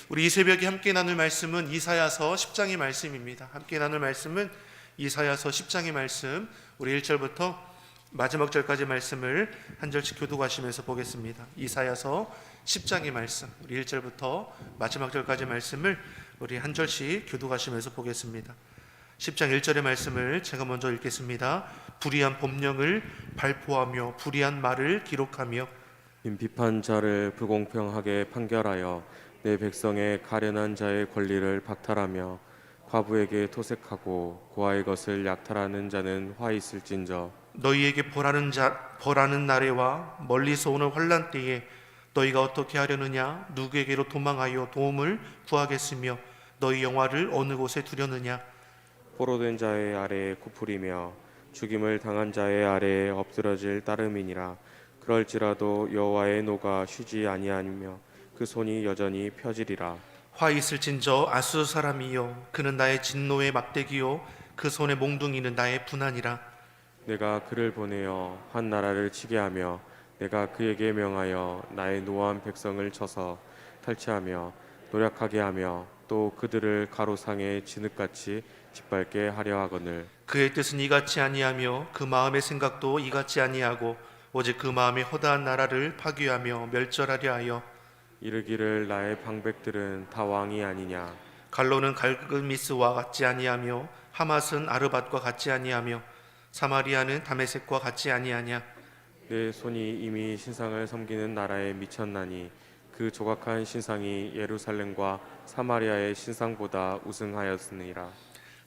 우리 이 새벽에 함께 나눌 말씀은 이사야서 10장의 말씀입니다. 함께 나눌 말씀은 이사야서 10장의 말씀, 우리 1절부터 마지막 절까지 말씀을 한 절씩 교독하시면서 보겠습니다. 이사야서 10장의 말씀, 우리 1절부터 마지막 절까지 말씀을 우리 한 절씩 교독하시면서 보겠습니다. 10장 1절의 말씀을 제가 먼저 읽겠습니다. 불의한 법령을 발포하며 불의한 말을 기록하며 비판 자를 불공평하게 판결하여 내 백성의 가련한 자의 권리를 박탈하며 과부에게 토색하고 고아의 것을 약탈하는 자는 화 있을진저. 너희에게 벌하는 날에와 멀리서 오는 환난 때에 너희가 어떻게 하려느냐? 누구에게로 도망하여 도움을 구하겠으며 너희 영화를 어느 곳에 두려느냐? 포로된 자의 아래에 굽으리며 죽임을 당한 자의 아래에 엎드러질 따름이니라. 그럴지라도 여호와의 노가 쉬지 아니하며 그 손이 여전히 펴지리라. 화 있을진저 아수르 사람이요 그는 나의 진노의 막대기요 그 손의 몽둥이는 나의 분한이라. 내가 그를 보내어 한 나라를 치게 하며 내가 그에게 명하여 나의 노한 백성을 쳐서 탈취하며 노력하게 하며 또 그들을 가로상의 진흙같이 짓밟게 하려 하거늘. 그의 뜻은 이같이 아니하며 그 마음의 생각도 이같이 아니하고 오직 그 마음의 허다한 나라를 파괴하며 멸절하려 하여 이르기를 나의 방백들은 다 왕이 아니냐. 갈로는 갈그미스와 같지 아니하며 하맛은 아르밧과 같지 아니하며 사마리아는 다메섹과 같지 아니하냐. 내 손이 이미 신상을 섬기는 나라에 미쳤나니 그 조각한 신상이 예루살렘과 사마리아의 신상보다 우승하였으니라.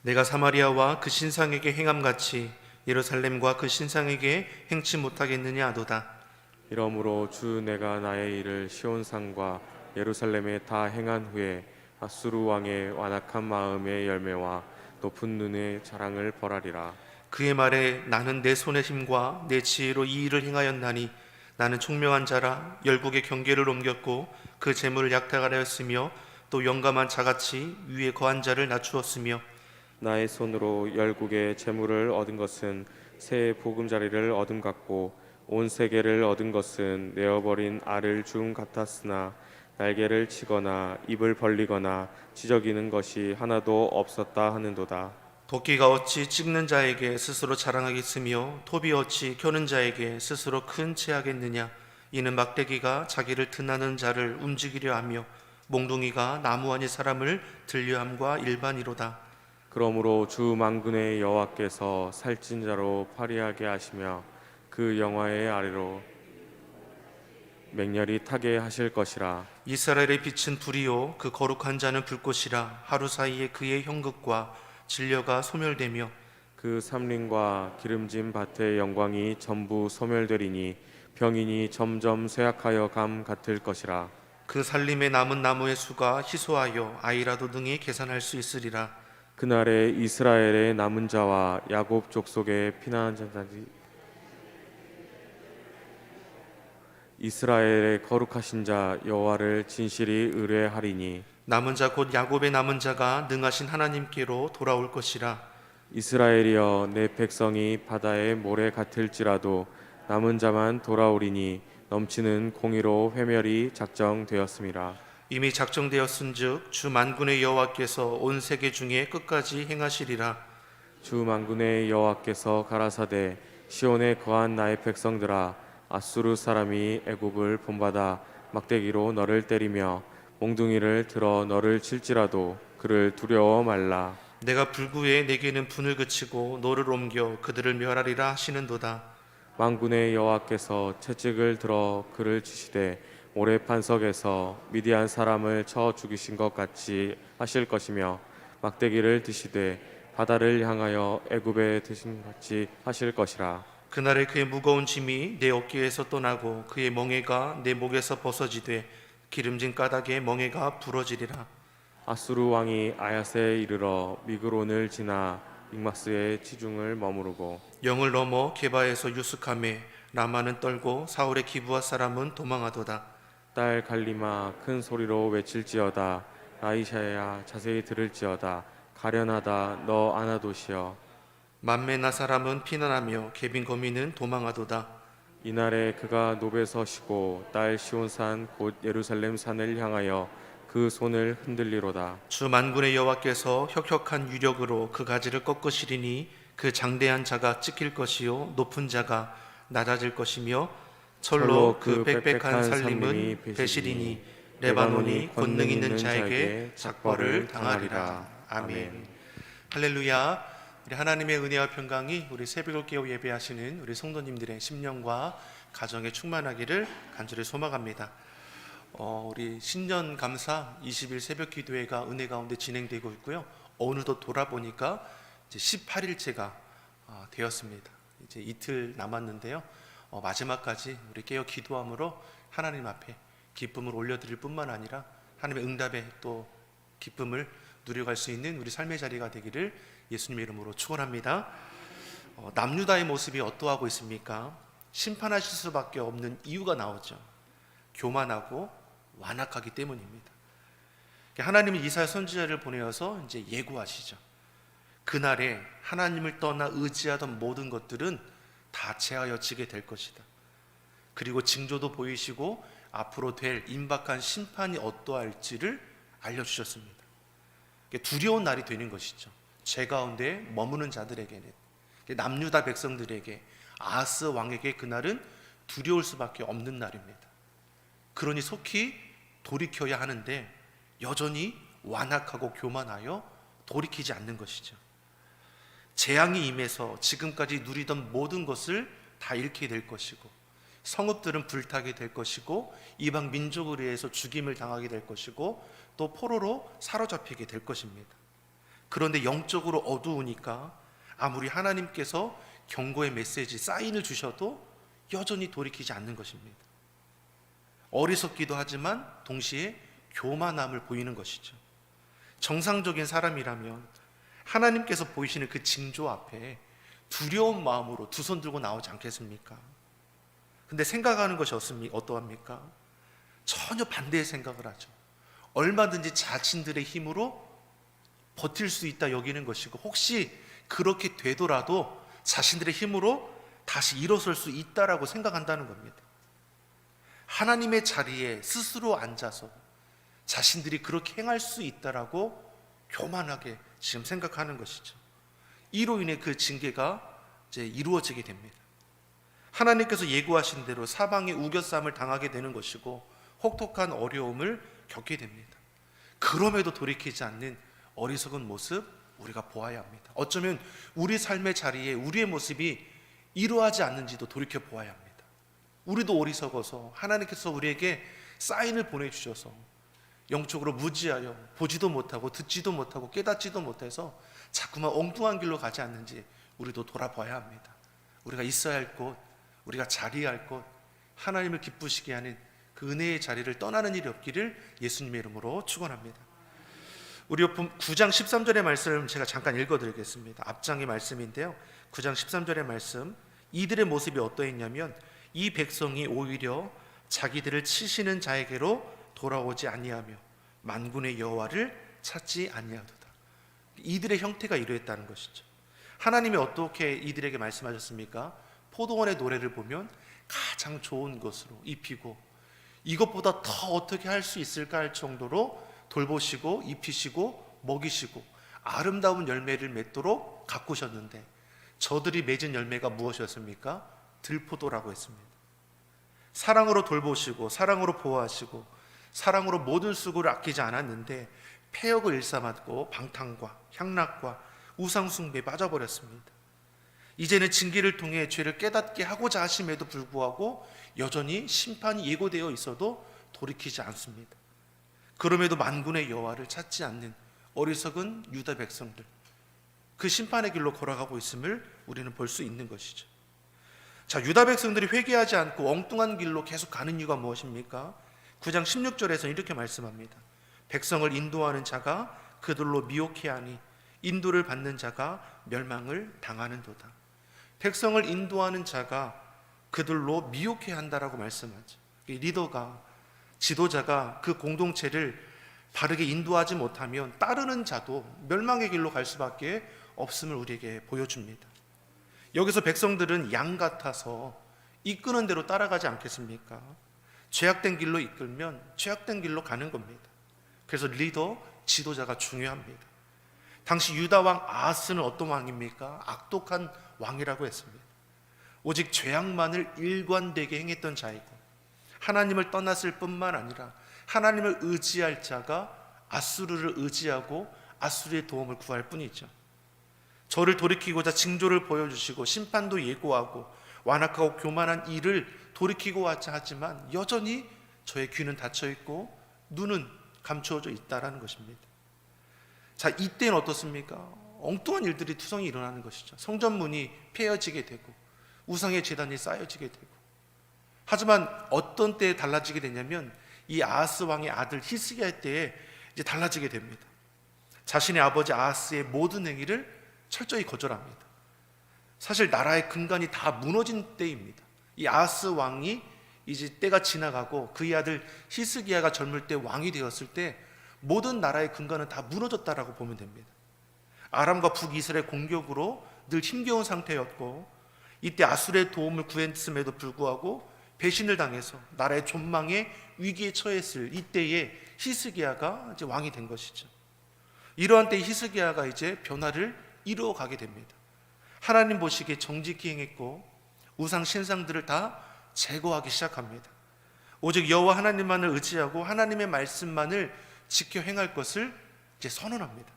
내가 사마리아와 그 신상에게 행함같이 예루살렘과 그 신상에게 행치 못하겠느냐 하도다. 이러므로 주 내가 나의 일을 시온산과 예루살렘에 다 행한 후에 아수르 왕의 완악한 마음의 열매와 높은 눈의 자랑을 벌하리라. 그의 말에 나는 내 손의 힘과 내 지혜로 이 일을 행하였나니 나는 총명한 자라 열국의 경계를 옮겼고 그 재물을 약탈하려 했으며 또 영감한 자같이 위에 거한 자를 낮추었으며 나의 손으로 열국의 재물을 얻은 것은 새 보금자리를 얻음 같고 온 세계를 얻은 것은 내어버린 알을 줌 같았으나 날개를 치거나 입을 벌리거나 지저귀는 것이 하나도 없었다 하는도다. 도끼가 어찌 찍는 자에게 스스로 자랑하겠으며 톱이 어찌 켜는 자에게 스스로 큰 체하겠느냐. 이는 막대기가 자기를 틈나는 자를 움직이려 하며 몽둥이가 나무 아니 사람을 들려함과 일반이로다. 그러므로 주 만군의 여호와께서 살찐 자로 파리하게 하시며 그 영화의 아래로 맹렬히 타게 하실 것이라. 이스라엘의 빛은 불이요 그 거룩한 자는 불꽃이라. 하루 사이에 그의 형극과 진려가 소멸되며 그 삼림과 기름진 밭의 영광이 전부 소멸되리니 병인이 점점 쇠약하여 감 같을 것이라. 그 살림에 남은 나무의 수가 희소하여 아이라도 능히 계산할 수 있으리라. 그날에 이스라엘의 남은 자와 야곱 족속의 피난한 자들이 이스라엘의 거룩하신 자 여호와를 진실이 의뢰하리니 남은 자 곧 야곱의 남은 자가 능하신 하나님께로 돌아올 것이라. 이스라엘이여 내 백성이 바다의 모래 같을지라도 남은 자만 돌아오리니 넘치는 공의로 회멸이 작정되었음이라. 이미 작정되었은즉 주 만군의 여호와께서 온 세계 중에 끝까지 행하시리라. 주 만군의 여호와께서 가라사대 시온에 거한 나의 백성들아 아수르 사람이 애굽을 본받아 막대기로 너를 때리며 몽둥이를 들어 너를 칠지라도 그를 두려워 말라. 내가 불구에 내게는 분을 그치고 노를 옮겨 그들을 멸하리라 하시는도다. 만군의 여호와께서 채찍을 들어 그를 치시되 모래 판석에서 미디안 사람을 쳐 죽이신 것 같이 하실 것이며 막대기를 드시되 바다를 향하여 애굽에 드신 같이 하실 것이라. 그날에 그의 무거운 짐이 내 어깨에서 떠나고 그의 멍에가 내 목에서 벗어지되 기름진 까닭에 멍에가 부러지리라. 아수르 왕이 아야세에 이르러 미그론을 지나 믹마스의 지중을 머무르고 영을 넘어 게바에서 유숙하매 라마는 떨고 사울의 기브아 사람은 도망하도다. 딸 갈리마 큰 소리로 외칠지어다. 라이샤야 자세히 들을지어다. 가련하다 너 아나도시여. 만메나 사람은 피난하며 개빈 거미는 도망하도다. 이날에 그가 노베 서시고 딸 시온산 곧 예루살렘 산을 향하여 그 손을 흔들리로다. 주 만군의 여호와께서 혁혁한 유력으로 그 가지를 꺾으시리니 그 장대한 자가 찢길 것이요 높은 자가 낮아질 것이며 철로 그 빽빽한 살림은 배실이니 레바논이 권능 있는 자에게 작벌을 당하리라. 아멘. 할렐루야. 우리 하나님의 은혜와 평강이 우리 새벽을 깨워 예배하시는 우리 성도님들의 심령과 가정에 충만하기를 간절히 소망합니다. 우리 신년 감사 20일 새벽 기도회가 은혜 가운데 진행되고 있고요. 어느덧 돌아보니까 이제 18일째가 되었습니다. 이제 이틀 남았는데요. 마지막까지 우리 깨어 기도함으로 하나님 앞에 기쁨을 올려드릴 뿐만 아니라 하나님의 응답에 또 기쁨을 누려갈 수 있는 우리 삶의 자리가 되기를 예수님의 이름으로 축원합니다. 남유다의 모습이 어떠하고 있습니까? 심판하실 수밖에 없는 이유가 나오죠. 교만하고 완악하기 때문입니다. 하나님이 이사야 선지자를 보내어서 이제 예고하시죠. 그날에 하나님을 떠나 의지하던 모든 것들은 다 제하여지게 될 것이다. 그리고 징조도 보이시고 앞으로 될 임박한 심판이 어떠할지를 알려주셨습니다. 두려운 날이 되는 것이죠. 죄 가운데 머무는 자들에게는, 남유다 백성들에게, 아하스 왕에게 그날은 두려울 수밖에 없는 날입니다. 그러니 속히 돌이켜야 하는데 여전히 완악하고 교만하여 돌이키지 않는 것이죠. 재앙이 임해서 지금까지 누리던 모든 것을 다 잃게 될 것이고, 성읍들은 불타게 될 것이고, 이방 민족에 의해서 죽임을 당하게 될 것이고, 또 포로로 사로잡히게 될 것입니다. 그런데 영적으로 어두우니까 아무리 하나님께서 경고의 메시지, 사인을 주셔도 여전히 돌이키지 않는 것입니다. 어리석기도 하지만 동시에 교만함을 보이는 것이죠. 정상적인 사람이라면 하나님께서 보이시는 그 징조 앞에 두려운 마음으로 두 손 들고 나오지 않겠습니까? 근데 생각하는 것이 어떠합니까? 전혀 반대의 생각을 하죠. 얼마든지 자신들의 힘으로 버틸 수 있다 여기는 것이고, 혹시 그렇게 되더라도 자신들의 힘으로 다시 일어설 수 있다라고 생각한다는 겁니다. 하나님의 자리에 스스로 앉아서 자신들이 그렇게 행할 수 있다라고 교만하게 지금 생각하는 것이죠. 이로 인해 그 징계가 이제 이루어지게 됩니다. 하나님께서 예고하신 대로 사방에 우겨쌈을 당하게 되는 것이고, 혹독한 어려움을 겪게 됩니다. 그럼에도 돌이키지 않는 어리석은 모습 우리가 보아야 합니다. 어쩌면 우리 삶의 자리에 우리의 모습이 이러하지 않는지도 돌이켜 보아야 합니다. 우리도 어리석어서 하나님께서 우리에게 사인을 보내주셔서 영적으로 무지하여 보지도 못하고 듣지도 못하고 깨닫지도 못해서 자꾸만 엉뚱한 길로 가지 않는지 우리도 돌아봐야 합니다. 우리가 있어야 할 곳, 우리가 자리할 곳, 하나님을 기쁘시게 하는 그 은혜의 자리를 떠나는 일이 없기를 예수님의 이름으로 축원합니다. 우리 9장 13절의 말씀 제가 잠깐 읽어드리겠습니다. 앞장의 말씀인데요. 9장 13절의 말씀, 이들의 모습이 어떠했냐면 이 백성이 오히려 자기들을 치시는 자에게로 돌아오지 아니하며 만군의 여호와를 찾지 아니하도다. 이들의 형태가 이러했다는 것이죠. 하나님이 어떻게 이들에게 말씀하셨습니까? 포도원의 노래를 보면 가장 좋은 것으로 입히고, 이것보다 더 어떻게 할 수 있을까 할 정도로 돌보시고 입히시고 먹이시고 아름다운 열매를 맺도록 가꾸셨는데, 저들이 맺은 열매가 무엇이었습니까? 들포도라고 했습니다. 사랑으로 돌보시고 사랑으로 보호하시고 사랑으로 모든 수고를 아끼지 않았는데 폐역을 일삼았고 방탕과 향락과 우상숭배에 빠져버렸습니다. 이제는 징계를 통해 죄를 깨닫게 하고자 하심에도 불구하고 여전히 심판이 예고되어 있어도 돌이키지 않습니다. 그럼에도 만군의 여호와를 찾지 않는 어리석은 유다 백성들, 그 심판의 길로 걸어가고 있음을 우리는 볼 수 있는 것이죠. 자, 유다 백성들이 회개하지 않고 엉뚱한 길로 계속 가는 이유가 무엇입니까? 9장 16절에서 이렇게 말씀합니다. 백성을 인도하는 자가 그들로 미혹해하니 인도를 받는 자가 멸망을 당하는도다. 백성을 인도하는 자가 그들로 미혹해 한다라고 말씀하죠. 리더가, 지도자가 그 공동체를 바르게 인도하지 못하면 따르는 자도 멸망의 길로 갈 수밖에 없음을 우리에게 보여줍니다. 여기서 백성들은 양 같아서 이끄는 대로 따라가지 않겠습니까? 죄악된 길로 이끌면 죄악된 길로 가는 겁니다. 그래서 리더, 지도자가 중요합니다. 당시 유다 왕 아하스는 어떤 왕입니까? 악독한 왕이라고 했습니다. 오직 죄악만을 일관되게 행했던 자이고, 하나님을 떠났을 뿐만 아니라 하나님을 의지할 자가 아수르를 의지하고 아수르의 도움을 구할 뿐이죠. 저를 돌이키고자 징조를 보여주시고 심판도 예고하고 완악하고 교만한 이를 돌이키고 왔자 하지만 여전히 저의 귀는 닫혀 있고 눈은 감추어져 있다라는 것입니다. 자, 이때는 어떻습니까? 엉뚱한 일들이 투성이 일어나는 것이죠. 성전문이 폐허지게 되고 우상의 제단이 쌓여지게 되고. 하지만 어떤 때에 달라지게 되냐면 이 아하스 왕의 아들 히스기야 때에 이제 달라지게 됩니다. 자신의 아버지 아하스의 모든 행위를 철저히 거절합니다. 사실 나라의 근간이 다 무너진 때입니다. 이 아하스 왕이 이제 때가 지나가고 그의 아들 히스기야가 젊을 때 왕이 되었을 때 모든 나라의 근간은 다 무너졌다라고 보면 됩니다. 아람과 북이스라엘 공격으로 늘 힘겨운 상태였고, 이때 아수르의 도움을 구했음에도 불구하고 배신을 당해서 나라의 존망의 위기에 처했을 이때에 히스기야가 이제 왕이 된 것이죠. 이러한 때 히스기야가 이제 변화를 이루어가게 됩니다. 하나님 보시기에 정직히 행했고 우상 신상들을 다 제거하기 시작합니다. 오직 여호와 하나님만을 의지하고 하나님의 말씀만을 지켜 행할 것을 이제 선언합니다.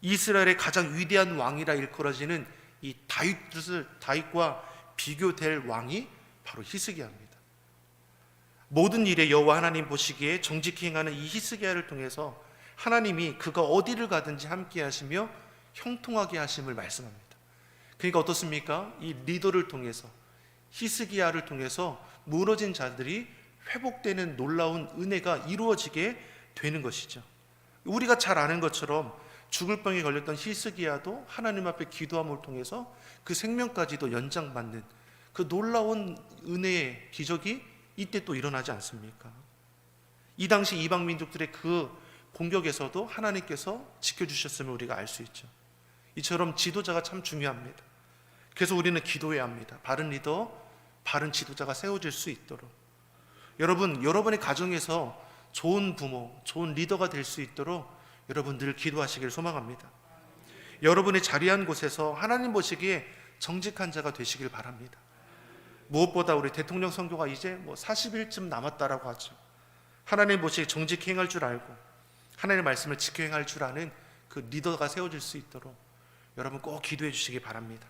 이스라엘의 가장 위대한 왕이라 일컬어지는 이 다윗과 비교될 왕이 바로 히스기야입니다. 모든 일에 여호와 하나님 보시기에 정직히 행하는 이 히스기야를 통해서 하나님이 그가 어디를 가든지 함께 하시며 형통하게 하심을 말씀합니다. 그러니까 어떻습니까? 이 리더를 통해서, 히스기야를 통해서 무너진 자들이 회복되는 놀라운 은혜가 이루어지게 되는 것이죠. 우리가 잘 아는 것처럼 죽을 병에 걸렸던 히스기야도 하나님 앞에 기도함을 통해서 그 생명까지도 연장받는 그 놀라운 은혜의 기적이 이때 또 일어나지 않습니까? 이 당시 이방 민족들의 그 공격에서도 하나님께서 지켜주셨음을 우리가 알 수 있죠. 이처럼 지도자가 참 중요합니다. 그래서 우리는 기도해야 합니다. 바른 리더, 바른 지도자가 세워질 수 있도록. 여러분의 가정에서 좋은 부모, 좋은 리더가 될 수 있도록 여러분 늘 기도하시길 소망합니다. 여러분의 자리한 곳에서 하나님 보시기에 정직한 자가 되시길 바랍니다. 무엇보다 우리 대통령 선거가 이제 40일쯤 남았다라고 하죠. 하나님 보시기에 정직히 행할 줄 알고 하나님의 말씀을 지켜 행할 줄 아는 그 리더가 세워질 수 있도록 여러분 꼭 기도해 주시기 바랍니다.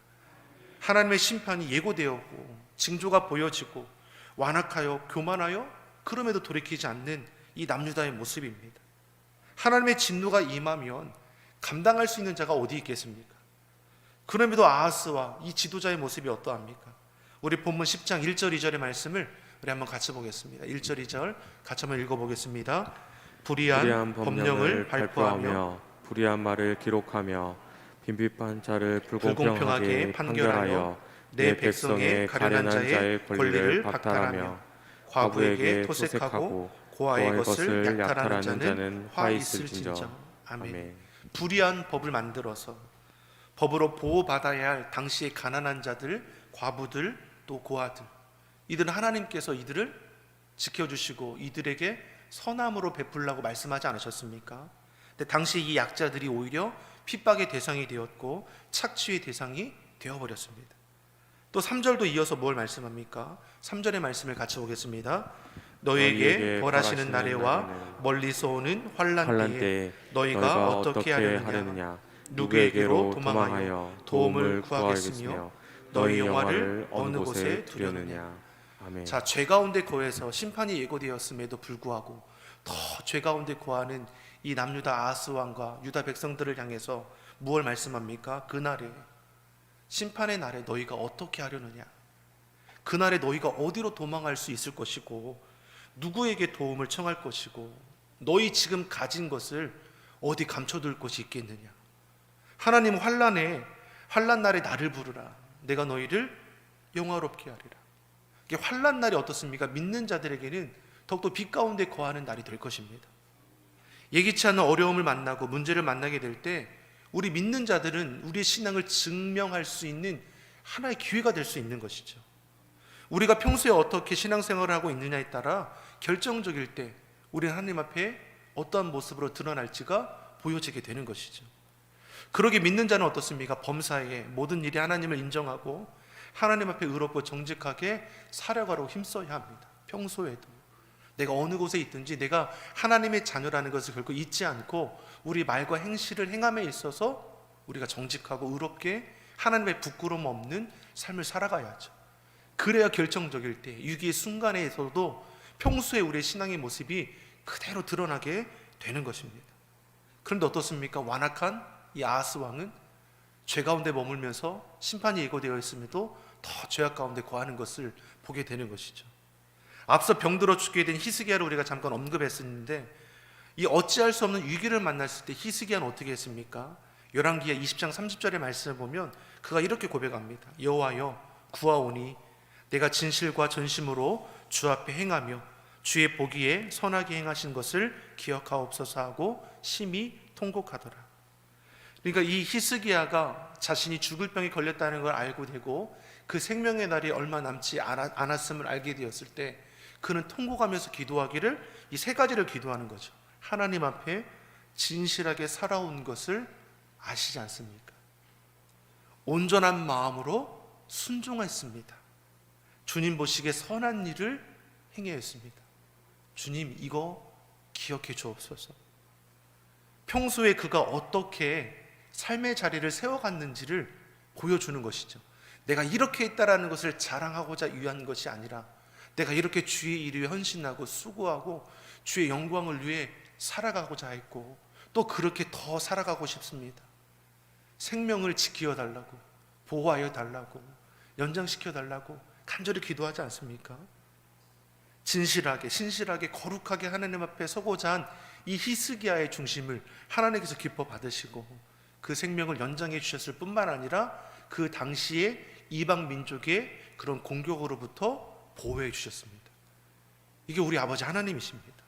하나님의 심판이 예고되었고 징조가 보여지고 완악하여 교만하여 그럼에도 돌이키지 않는 이 남유다의 모습입니다. 하나님의 진노가 임하면 감당할 수 있는 자가 어디 있겠습니까? 그럼에도 아하스와 이 지도자의 모습이 어떠합니까? 우리 본문 10장 1절 2절의 말씀을 우리 한번 같이 보겠습니다. 1절 2절 같이 한번 읽어보겠습니다. 불의한 법령을 발표하며 불의한 말을 기록하며 빈비판 자를 불공평하게 판결하여 내 백성의 가련한 자의 권리를 박탈하며 과부에게 토색하고 고아의 것을 약탈하는 자는 화 있을진저. 아멘. 불의한 법을 만들어서 법으로 보호받아야 할 당시의 가난한 자들, 과부들, 또 고아들, 이들은 하나님께서 이들을 지켜주시고 이들에게 선함으로 베풀라고 말씀하지 않으셨습니까? 근데 당시 이 약자들이 오히려 핍박의 대상이 되었고 착취의 대상이 되어버렸습니다. 또 3절도 이어서 뭘 말씀합니까? 3절의 말씀을 같이 보겠습니다. 너희에게 벌하시는 날에와 멀리서 오는 환난 때에 너희가 어떻게 하려느냐? 누구에게로 도망하여 도움을 구하겠으며 너희 영화를 어느 곳에 두려느냐? 아멘. 자, 죄 가운데 거해서 심판이 예고되었음에도 불구하고 더 죄 가운데 거하는 이 남유다 아하스 왕과 유다 백성들을 향해서 무엇을 말씀합니까? 그날에, 심판의 날에 너희가 어떻게 하려느냐? 그날에 너희가 어디로 도망할 수 있을 것이고 누구에게 도움을 청할 것이고 너희 지금 가진 것을 어디 감춰둘 곳이 있겠느냐? 하나님 환난 날에 나를 부르라. 내가 너희를 영화롭게 하리라. 이게 환난 날이 어떻습니까? 믿는 자들에게는 더욱더 빛 가운데 거하는 날이 될 것입니다. 예기치 않은 어려움을 만나고 문제를 만나게 될 때 우리 믿는 자들은 우리의 신앙을 증명할 수 있는 하나의 기회가 될 수 있는 것이죠. 우리가 평소에 어떻게 신앙생활을 하고 있느냐에 따라 결정적일 때 우리는 하나님 앞에 어떠한 모습으로 드러날지가 보여지게 되는 것이죠. 그러게 믿는 자는 어떻습니까? 범사에 모든 일이 하나님을 인정하고 하나님 앞에 의롭고 정직하게 살아가려고 힘써야 합니다. 평소에도 내가 어느 곳에 있든지 내가 하나님의 자녀라는 것을 결코 잊지 않고 우리 말과 행실을 행함에 있어서 우리가 정직하고 의롭게 하나님의 부끄러움 없는 삶을 살아가야죠. 그래야 결정적일 때 위기의 순간에서도 평소에 우리의 신앙의 모습이 그대로 드러나게 되는 것입니다. 그런데 어떻습니까? 완악한 이 아하스 왕은 죄 가운데 머물면서 심판이 예고되어 있음에도 더 죄악 가운데 거하는 것을 보게 되는 것이죠. 앞서 병들어 죽게 된 히스기야를 우리가 잠깐 언급했었는데, 이 어찌할 수 없는 위기를 만났을 때 히스기야는 어떻게 했습니까? 열왕기하 20장 30절의 말씀을 보면 그가 이렇게 고백합니다. 여호와여 구하오니 내가 진실과 전심으로 주 앞에 행하며 주의 보기에 선하게 행하신 것을 기억하옵소서 하고 심히 통곡하더라. 그러니까 이 히스기야가 자신이 죽을 병에 걸렸다는 걸 알고 되고 그 생명의 날이 얼마 남지 않았음을 알게 되었을 때 그는 통곡하면서 기도하기를 이 세 가지를 기도하는 거죠. 하나님 앞에 진실하게 살아온 것을 아시지 않습니까? 온전한 마음으로 순종했습니다. 주님 보시기에 선한 일을 행하였습니다. 주님 이거 기억해 주옵소서. 평소에 그가 어떻게 삶의 자리를 세워갔는지를 보여주는 것이죠. 내가 이렇게 했다라는 것을 자랑하고자 위한 것이 아니라 내가 이렇게 주의 일 위해 헌신하고 수고하고 주의 영광을 위해 살아가고자 했고 또 그렇게 더 살아가고 싶습니다. 생명을 지키어 달라고, 보호하여 달라고, 연장시켜 달라고 간절히 기도하지 않습니까? 진실하게, 신실하게, 거룩하게 하나님 앞에 서고자 한 이 히스기야의 중심을 하나님께서 기뻐 받으시고 그 생명을 연장해 주셨을 뿐만 아니라 그 당시에 이방 민족의 그런 공격으로부터 보호해 주셨습니다. 이게 우리 아버지 하나님이십니다.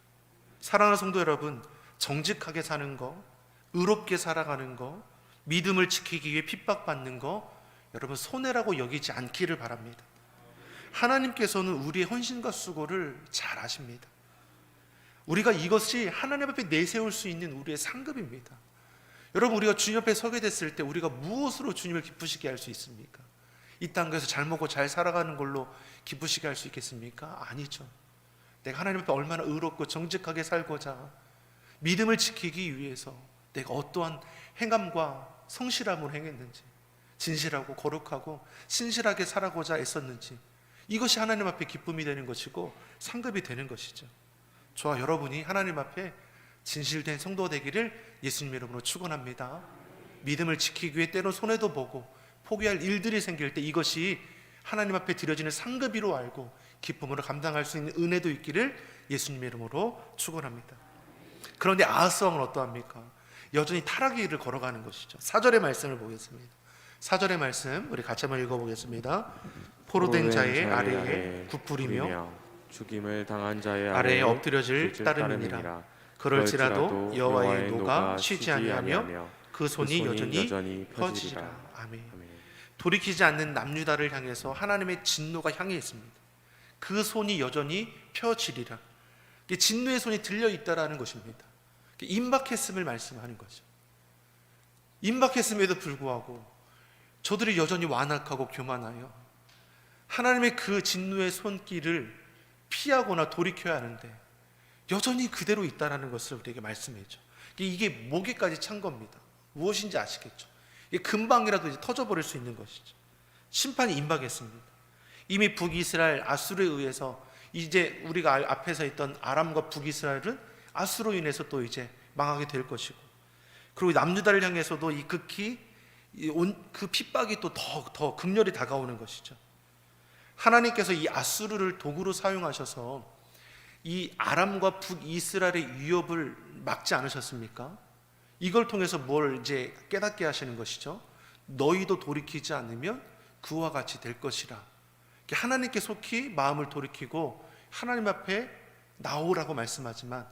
사랑하는 성도 여러분, 정직하게 사는 거, 의롭게 살아가는 거, 믿음을 지키기 위해 핍박받는 거 여러분 손해라고 여기지 않기를 바랍니다. 하나님께서는 우리의 헌신과 수고를 잘 아십니다. 우리가 이것이 하나님 앞에 내세울 수 있는 우리의 상급입니다. 여러분, 우리가 주님 앞에 서게 됐을 때 우리가 무엇으로 주님을 기쁘시게 할 수 있습니까? 이 땅에서 잘 먹고 잘 살아가는 걸로 기쁘시게 할 수 있겠습니까? 아니죠. 내가 하나님 앞에 얼마나 의롭고 정직하게 살고자 믿음을 지키기 위해서 내가 어떠한 행함과 성실함으로 행했는지, 진실하고 거룩하고 신실하게 살아고자 애썼는지, 이것이 하나님 앞에 기쁨이 되는 것이고 상급이 되는 것이죠. 저와 여러분이 하나님 앞에 진실된 성도 되기를 예수님 이름으로 축원합니다. 믿음을 지키기 위해 때로 손해도 보고 포기할 일들이 생길 때 이것이 하나님 앞에 드려지는 상급이로 알고 기쁨으로 감당할 수 있는 은혜도 있기를 예수님 이름으로 축원합니다. 그런데 아하스 왕은 어떠합니까? 여전히 타락의 길을 걸어가는 것이죠. 4절의 말씀을 보겠습니다. 4절의 말씀 우리 같이 한번 읽어보겠습니다. 포로된 자의 아래에 굽부리며 죽임을 당한 자의 아래에 엎드려질 따름이니라. 그럴지라도 여호와의 노가 쉬지 아니하며 그 손이 여전히 펴지리라. 아멘. 돌이키지 않는 남유다를 향해서 하나님의 진노가 향해 있습니다. 그 손이 여전히 펴지리라. 진노의 손이 들려 있다라는 것입니다. 임박했음을 말씀하는 거죠. 임박했음에도 불구하고 저들이 여전히 완악하고 교만하여 하나님의 그 진노의 손길을 피하거나 돌이켜야 하는데 여전히 그대로 있다라는 것을 우리에게 말씀해줘. 이게 목에까지 찬 겁니다. 무엇인지 아시겠죠? 이게 금방이라도 이제 터져버릴 수 있는 것이죠. 심판이 임박했습니다. 이미 북이스라엘 아수르에 의해서 이제 우리가 앞에서 있던 아람과 북이스라엘은 아수르로 인해서 또 이제 망하게 될 것이고, 그리고 남유다를 향해서도 이 극히 그 핍박이 또 더 극렬히 다가오는 것이죠. 하나님께서 이 아수르를 도구로 사용하셔서 이 아람과 북이스라엘의 위협을 막지 않으셨습니까? 이걸 통해서 뭘 이제 깨닫게 하시는 것이죠. 너희도 돌이키지 않으면 그와 같이 될 것이라. 하나님께 속히 마음을 돌이키고 하나님 앞에 나오라고 말씀하지만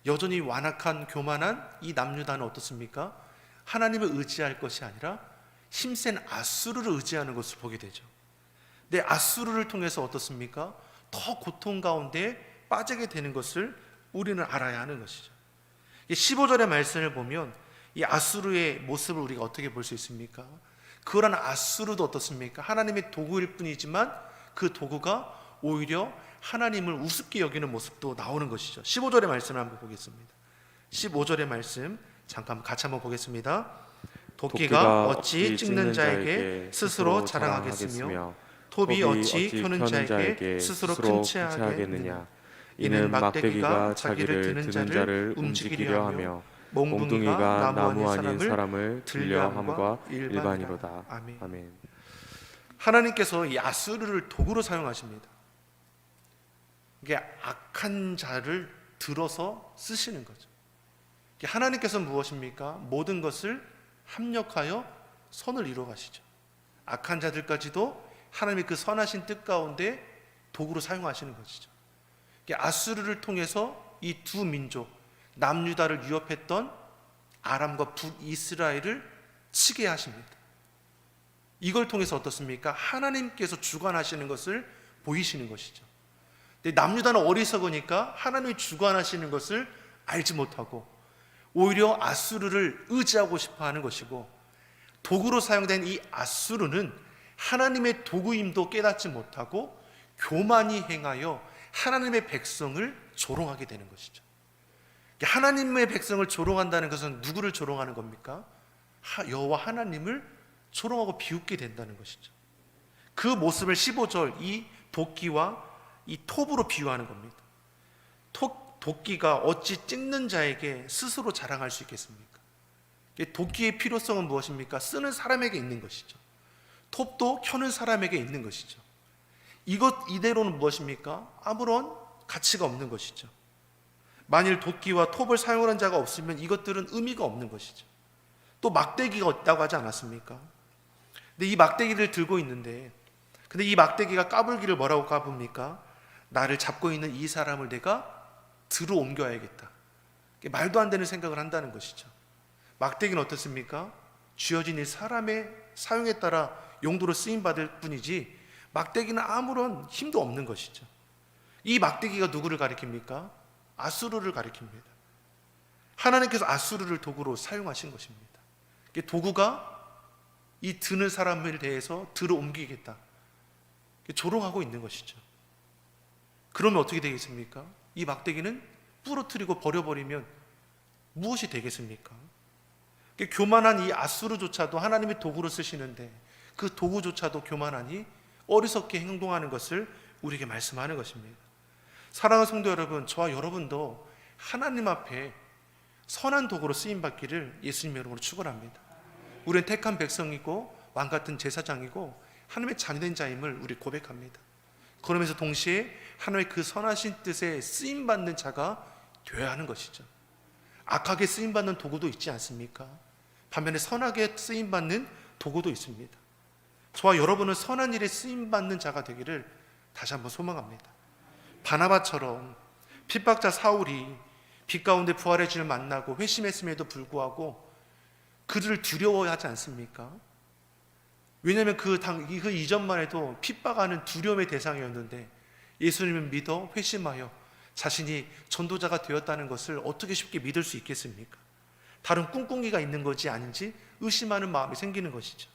여전히 완악한 교만한 이 남유다는 어떻습니까? 하나님을 의지할 것이 아니라 힘센 아수르를 의지하는 것을 보게 되죠. 근데 아수르를 통해서 어떻습니까? 더 고통 가운데 빠지게 되는 것을 우리는 알아야 하는 것이죠. 이 15절의 말씀을 보면 이 아수르의 모습을 우리가 어떻게 볼 수 있습니까? 그러한 아수르도 어떻습니까? 하나님의 도구일 뿐이지만 그 도구가 오히려 하나님을 우습게 여기는 모습도 나오는 것이죠. 15절의 말씀을 한번 보겠습니다. 15절의 말씀 잠깐 같이 한번 보겠습니다. 도끼가 어찌 찍는 자에게 스스로 자랑하겠으며 톱이 어찌 켜는 자에게 스스로 큰 체하겠느냐. 이는 막대기가 자기를 드는 자를 움직이려 하며 몽둥이가 나무 아닌 사람을 들려 함과 일반이로다. 아멘. 하나님께서 이 아수르를 도구로 사용하십니다. 이게 악한 자를 들어서 쓰시는 거죠. 하나님께서는 무엇입니까? 모든 것을 합력하여 선을 이루어 가시죠. 악한 자들까지도 하나님의 그 선하신 뜻 가운데 도구로 사용하시는 것이죠. 아수르를 통해서 이 두 민족, 남유다를 위협했던 아람과 북이스라엘을 치게 하십니다. 이걸 통해서 어떻습니까? 하나님께서 주관하시는 것을 보이시는 것이죠. 근데 남유다는 어리석으니까 하나님이 주관하시는 것을 알지 못하고 오히려 아수르를 의지하고 싶어하는 것이고, 도구로 사용된 이 아수르는 하나님의 도구임도 깨닫지 못하고 교만이 행하여 하나님의 백성을 조롱하게 되는 것이죠. 하나님의 백성을 조롱한다는 것은 누구를 조롱하는 겁니까? 여호와 하나님을 조롱하고 비웃게 된다는 것이죠. 그 모습을 15절 이 도끼와 이 톱으로 비유하는 겁니다. 도끼가 어찌 찍는 자에게 스스로 자랑할 수 있겠습니까? 도끼의 필요성은 무엇입니까? 쓰는 사람에게 있는 것이죠. 톱도 켜는 사람에게 있는 것이죠. 이것 이대로는 무엇입니까? 아무런 가치가 없는 것이죠. 만일 도끼와 톱을 사용하는 자가 없으면 이것들은 의미가 없는 것이죠. 또 막대기가 있다고 하지 않았습니까? 근데 이 막대기를 들고 있는데, 근데 이 막대기가 까불기를 뭐라고 까붑니까? 나를 잡고 있는 이 사람을 내가 들어 옮겨야겠다. 말도 안 되는 생각을 한다는 것이죠. 막대기는 어떻습니까? 쥐어진 이 사람의 사용에 따라 용도로 쓰임받을 뿐이지 막대기는 아무런 힘도 없는 것이죠. 이 막대기가 누구를 가리킵니까? 아수르를 가리킵니다. 하나님께서 아수르를 도구로 사용하신 것입니다. 도구가 이 드는 사람에 대해서 들어 옮기겠다, 조롱하고 있는 것이죠. 그러면 어떻게 되겠습니까? 이 막대기는 부러뜨리고 버려버리면 무엇이 되겠습니까? 교만한 이 아수르조차도 하나님의 도구로 쓰시는데 그 도구조차도 교만하니 어리석게 행동하는 것을 우리에게 말씀하는 것입니다. 사랑하는 성도 여러분, 저와 여러분도 하나님 앞에 선한 도구로 쓰임받기를 예수님의 이름으로 축원합니다. 우리는 택한 백성이고 왕같은 제사장이고 하나님의 자녀된 자임을 우리 고백합니다. 그러면서 동시에 하나님의 그 선하신 뜻에 쓰임받는 자가 되어야 하는 것이죠. 악하게 쓰임받는 도구도 있지 않습니까? 반면에 선하게 쓰임받는 도구도 있습니다. 저와 여러분은 선한 일에 쓰임받는 자가 되기를 다시 한번 소망합니다. 바나바처럼 핍박자 사울이 빛 가운데 부활의 주를 만나고 회심했음에도 불구하고 그를 두려워하지 않습니까? 왜냐하면 그 이전만 해도 핍박하는 두려움의 대상이었는데 예수님을 믿어 회심하여 자신이 전도자가 되었다는 것을 어떻게 쉽게 믿을 수 있겠습니까? 다른 꿍꿍이가 있는 것이 아닌지 의심하는 마음이 생기는 것이죠.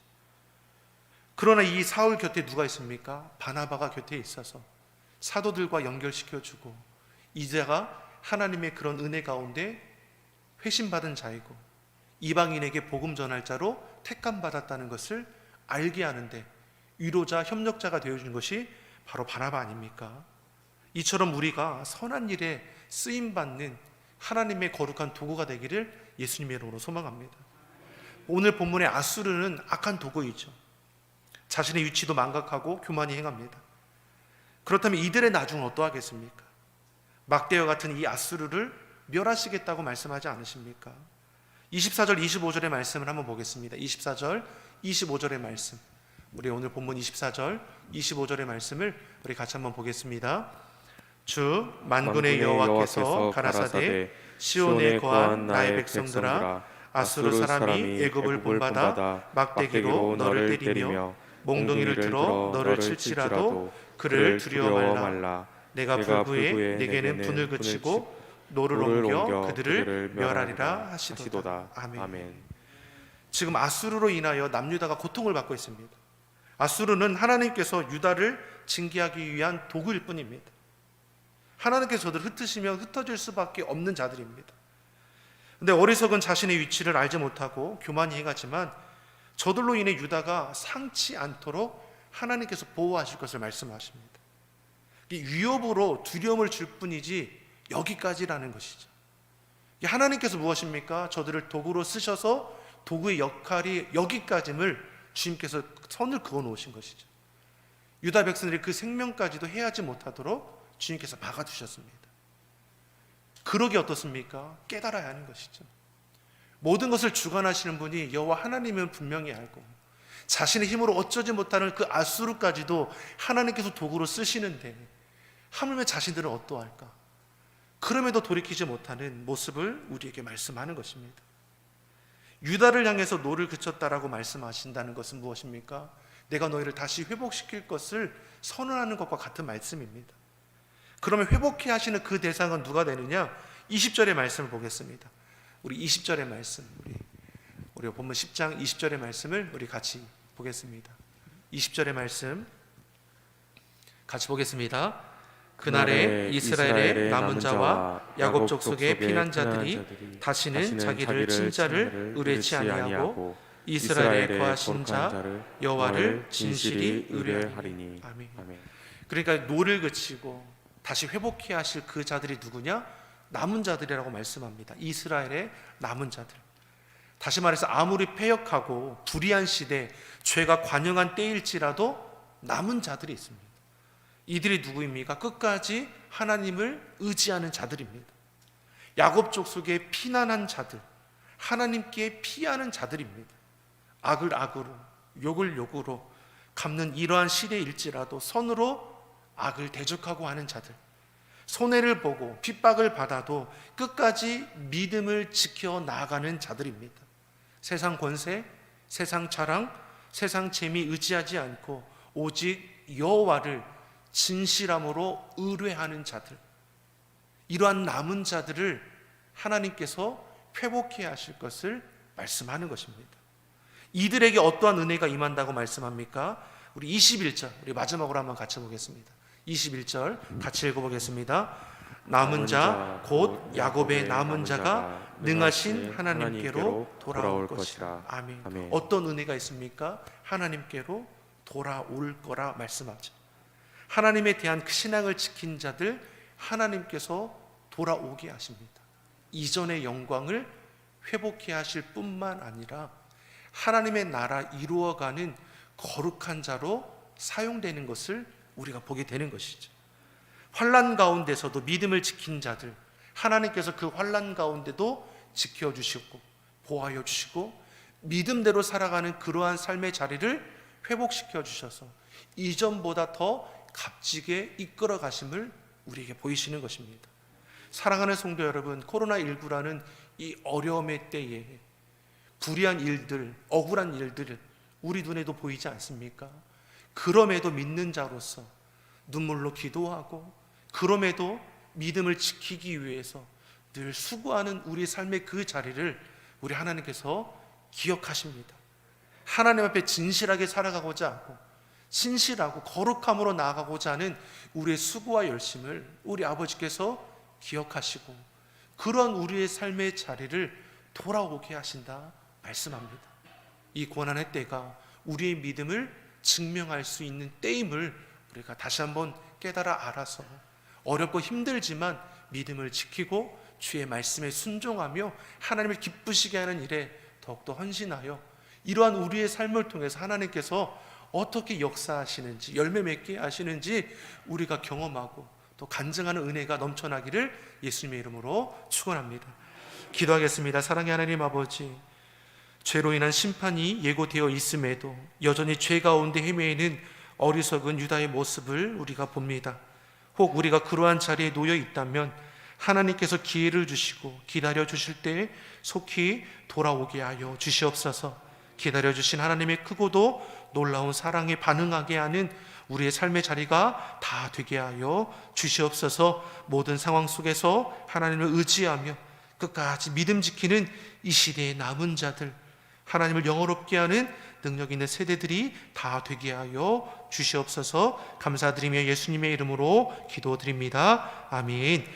그러나 이 사울 곁에 누가 있습니까? 바나바가 곁에 있어서 사도들과 연결시켜주고 이제가 하나님의 그런 은혜 가운데 회심받은 자이고 이방인에게 복음 전할 자로 택감받았다는 것을 알게 하는데 위로자, 협력자가 되어준 것이 바로 바나바 아닙니까? 이처럼 우리가 선한 일에 쓰임받는 하나님의 거룩한 도구가 되기를 예수님의 이름으로 소망합니다. 오늘 본문의 아수르는 악한 도구이죠. 자신의 위치도 망각하고 교만이 행합니다. 그렇다면 이들의 나중은 어떠하겠습니까? 막대와 같은 이 아수르를 멸하시겠다고 말씀하지 않으십니까? 24절 25절의 말씀을 한번 보겠습니다. 24절 25절의 말씀, 우리 오늘 본문 24절 25절의 말씀을 우리 같이 한번 보겠습니다. 주 만군의 여호와께서 가라사대 시온에 거한 나의 백성들아, 아수르 사람이 애굽을 본받아 막대기로 너를 때리며 몽둥이를 들어 너를 칠지라도 그를 두려워 말라. 내가 불구에 내게는 분을 그치고 노를 옮겨 그들을 멸하리라 하시도다. 아멘. 아멘. 지금 아수르로 인하여 남유다가 고통을 받고 있습니다. 아수르는 하나님께서 유다를 징계하기 위한 도구일 뿐입니다. 하나님께서 저들을 흩으시면 흩어질 수밖에 없는 자들입니다. 근데 어리석은 자신의 위치를 알지 못하고 교만히 행하지만 저들로 인해 유다가 상치 않도록 하나님께서 보호하실 것을 말씀하십니다. 이 위협으로 두려움을 줄 뿐이지 여기까지라는 것이죠. 하나님께서 무엇입니까? 저들을 도구로 쓰셔서 도구의 역할이 여기까지임을 주님께서 선을 그어 놓으신 것이죠. 유다 백성들이 그 생명까지도 해하지 못하도록 주님께서 막아두셨습니다. 그러기 어떻습니까? 깨달아야 하는 것이죠. 모든 것을 주관하시는 분이 여호와 하나님은 분명히 알고 자신의 힘으로 어쩌지 못하는 그 아수르까지도 하나님께서 도구로 쓰시는데 하물며 자신들은 어떠할까? 그럼에도 돌이키지 못하는 모습을 우리에게 말씀하는 것입니다. 유다를 향해서 노를 그쳤다라고 말씀하신다는 것은 무엇입니까? 내가 너희를 다시 회복시킬 것을 선언하는 것과 같은 말씀입니다. 그러면 회복해 하시는 그 대상은 누가 되느냐? 20절의 말씀을 보겠습니다. 우리 20절의 말씀, 우리 본문 10장 20절의 말씀을 우리 같이 보겠습니다. 20절의 말씀 같이 보겠습니다. 그날에 이스라엘의 남은 자와 야곱 족속의 피난 자들이 다시는 자기를 친자를 의뢰치 아니하고 이스라엘에 거하신 자 여호와를 진실이 의뢰하리니. 아멘. 그러니까 노를 그치고 다시 회복해야 하실 그 자들이 누구냐? 남은 자들이라고 말씀합니다. 이스라엘의 남은 자들. 다시 말해서 아무리 패역하고 불의한 시대, 죄가 관영한 때일지라도 남은 자들이 있습니다. 이들이 누구입니까? 끝까지 하나님을 의지하는 자들입니다. 야곱 족속에 피난한 자들, 하나님께 피하는 자들입니다. 악을 악으로, 욕을 욕으로 갚는 이러한 시대일지라도 선으로 악을 대적하고 하는 자들, 손해를 보고 핍박을 받아도 끝까지 믿음을 지켜 나아가는 자들입니다. 세상 권세, 세상 자랑, 세상 재미 의지하지 않고 오직 여호와를 진실함으로 의뢰하는 자들, 이러한 남은 자들을 하나님께서 회복해야 하실 것을 말씀하는 것입니다. 이들에게 어떠한 은혜가 임한다고 말씀합니까? 우리 21절, 우리 마지막으로 한번 같이 보겠습니다. 21절 같이 읽어보겠습니다. 남은 자 곧 야곱의 남은 자가 능하신 하나님께로 돌아올 것이라. 아멘. 어떤 은혜가 있습니까? 하나님께로 돌아올 거라 말씀하죠. 하나님에 대한 그 신앙을 지킨 자들 하나님께서 돌아오게 하십니다. 이전의 영광을 회복해 하실 뿐만 아니라 하나님의 나라 이루어가는 거룩한 자로 사용되는 것을 우리가 보게 되는 것이죠. 환난 가운데서도 믿음을 지킨 자들 하나님께서 그 환난 가운데도 지켜주시고 보호하여 주시고 믿음대로 살아가는 그러한 삶의 자리를 회복시켜 주셔서 이전보다 더 값지게 이끌어 가심을 우리에게 보이시는 것입니다. 사랑하는 성도 여러분, 코로나19라는 이 어려움의 때에 불의한 일들, 억울한 일들 우리 눈에도 보이지 않습니까? 그럼에도 믿는 자로서 눈물로 기도하고 그럼에도 믿음을 지키기 위해서 늘 수고하는 우리 삶의 그 자리를 우리 하나님께서 기억하십니다. 하나님 앞에 진실하게 살아가고자 하고 신실하고 거룩함으로 나아가고자 하는 우리의 수고와 열심을 우리 아버지께서 기억하시고 그런 우리의 삶의 자리를 돌아오게 하신다 말씀합니다. 이 고난의 때가 우리의 믿음을 증명할 수 있는 때임을 우리가 다시 한번 깨달아 알아서 어렵고 힘들지만 믿음을 지키고 주의 말씀에 순종하며 하나님을 기쁘시게 하는 일에 더욱더 헌신하여 이러한 우리의 삶을 통해서 하나님께서 어떻게 역사하시는지 열매 맺게 하시는지 우리가 경험하고 또 간증하는 은혜가 넘쳐나기를 예수님의 이름으로 축원합니다. 기도하겠습니다. 사랑의 하나님 아버지, 죄로 인한 심판이 예고되어 있음에도 여전히 죄 가운데 헤매이는 어리석은 유다의 모습을 우리가 봅니다. 혹 우리가 그러한 자리에 놓여 있다면 하나님께서 기회를 주시고 기다려 주실 때에 속히 돌아오게 하여 주시옵소서. 기다려 주신 하나님의 크고도 놀라운 사랑에 반응하게 하는 우리의 삶의 자리가 다 되게 하여 주시옵소서. 모든 상황 속에서 하나님을 의지하며 끝까지 믿음 지키는 이 시대의 남은 자들, 하나님을 영화롭게 하는 능력 있는 세대들이 다 되게 하여 주시옵소서. 감사드리며 예수님의 이름으로 기도드립니다. 아멘.